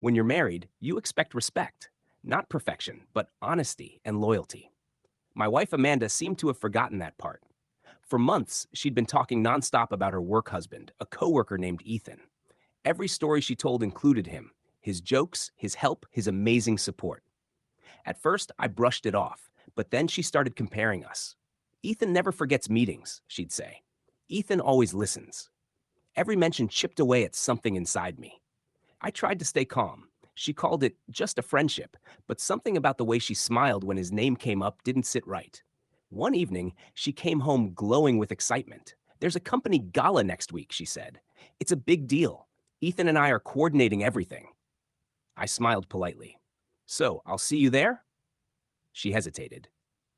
When you're married, you expect respect, not perfection, but honesty and loyalty. My wife Amanda seemed to have forgotten that part. For months, she'd been talking nonstop about her work husband, a coworker named Ethan. Every story she told included him, his jokes, his help, his amazing support. At first, I brushed it off, but then she started comparing us. Ethan never forgets meetings, she'd say. Ethan always listens. Every mention chipped away at something inside me. I tried to stay calm. She called it just a friendship, but something about the way she smiled when his name came up didn't sit right. One evening, she came home glowing with excitement. There's a company gala next week, she said. It's a big deal. Ethan and I are coordinating everything. I smiled politely. So, I'll see you there? She hesitated.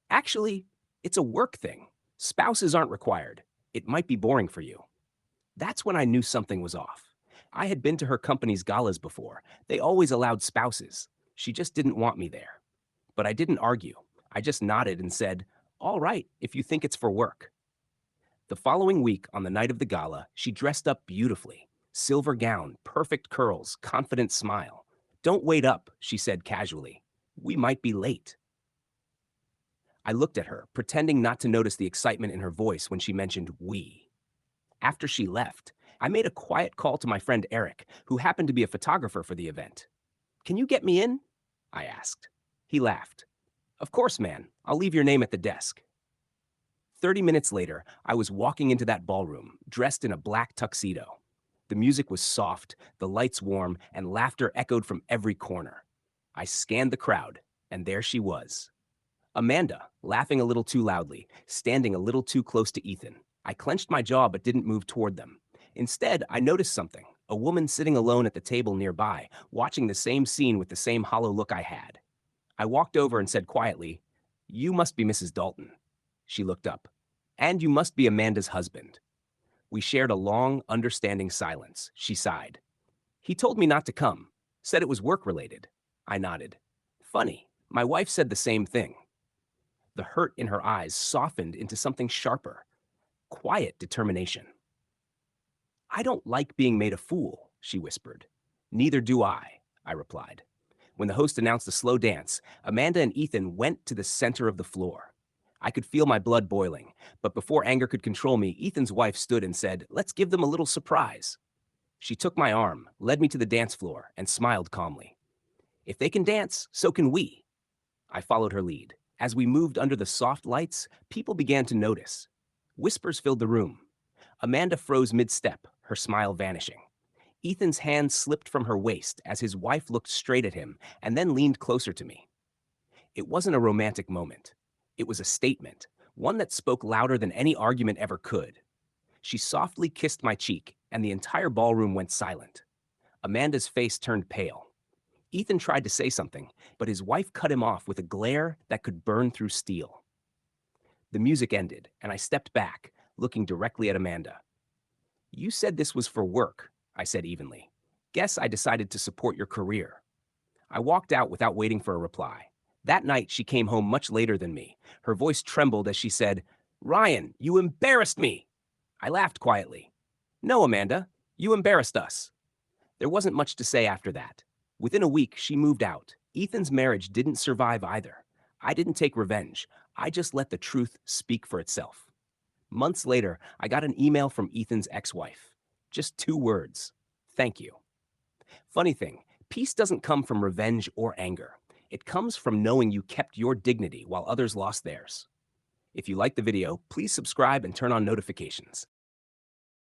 Actually, it's a work thing. Spouses aren't required. It might be boring for you. That's when I knew something was off. I had been to her company's galas before. They always allowed spouses. She just didn't want me there. But I didn't argue. I just nodded and said, "All right, if you think it's for work." The following week, on the night of the gala, she dressed up beautifully. Silver gown, perfect curls, confident smile. "Don't wait up," she said casually. "We might be late." I looked at her, pretending not to notice the excitement in her voice when she mentioned we. After she left, I made a quiet call to my friend Eric, who happened to be a photographer for the event. "Can you get me in?" I asked. He laughed. "Of course, man. I'll leave your name at the desk." 30 minutes later, I was walking into that ballroom, dressed in a black tuxedo. The music was soft, the lights warm, and laughter echoed from every corner. I scanned the crowd, and there she was. Amanda, laughing a little too loudly, standing a little too close to Ethan. I clenched my jaw but didn't move toward them. Instead, I noticed something, a woman sitting alone at the table nearby, watching the same scene with the same hollow look I had. I walked over and said quietly, "You must be Mrs. Dalton." She looked up. "And you must be Amanda's husband." We shared a long, understanding silence. She sighed. "He told me not to come. Said it was work-related." I nodded. "Funny, my wife said the same thing." The hurt in her eyes softened into something sharper. Quiet determination. "I don't like being made a fool," she whispered. "Neither do I replied. When the host announced a slow dance, Amanda and Ethan went to the center of the floor. I could feel my blood boiling, but before anger could control me, Ethan's wife stood and said, "Let's give them a little surprise." She took my arm, led me to the dance floor, and smiled calmly. "If they can dance, so can we." I followed her lead. As we moved under the soft lights, people began to notice. Whispers filled the room. Amanda froze mid-step, her smile vanishing. Ethan's hand slipped from her waist as his wife looked straight at him and then leaned closer to me. It wasn't a romantic moment. It was a statement, one that spoke louder than any argument ever could. She softly kissed my cheek, and the entire ballroom went silent. Amanda's face turned pale. Ethan tried to say something, but his wife cut him off with a glare that could burn through steel. The music ended, and I stepped back, looking directly at Amanda. "You said this was for work," I said evenly. "Guess I decided to support your career." I walked out without waiting for a reply. That night, she came home much later than me. Her voice trembled as she said, "Ryan, you embarrassed me." I laughed quietly. "No, Amanda, you embarrassed us." There wasn't much to say after that. Within a week, she moved out. Ethan's marriage didn't survive either. I didn't take revenge. I just let the truth speak for itself. Months later, I got an email from Ethan's ex-wife. Just 2 words. "Thank you." Funny thing, peace doesn't come from revenge or anger. It comes from knowing you kept your dignity while others lost theirs. If you liked the video, please subscribe and turn on notifications.